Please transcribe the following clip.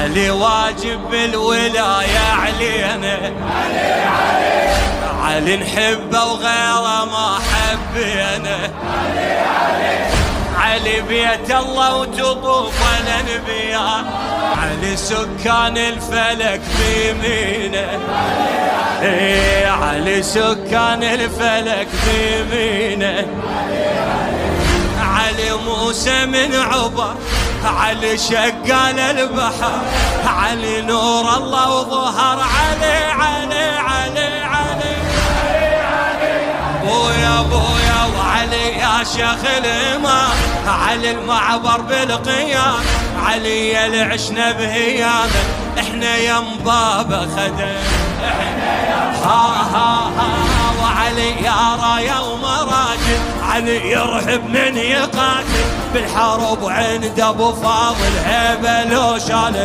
علي واجب بالولاية علينا، علي نحبه وغيره ما حبينا، علي بيت الله وتطوف الانبياء، علي سكان الفلك بيمينه، علي سكان الفلك بيمينه، علي موسى من عبر، علي شقال البحر، علي نور الله وظهر، علي علي علي علي بويا بويا وعلي يا شيخ الإمام، علي المعبر بالقيام، علي اللي عشنا بهيامه، احنا يم بابا خدم، ها وعلي يا راية ومراجل، علي يرهب من يقاتل بالحرب، وعند ابو فاضل هبل وشال.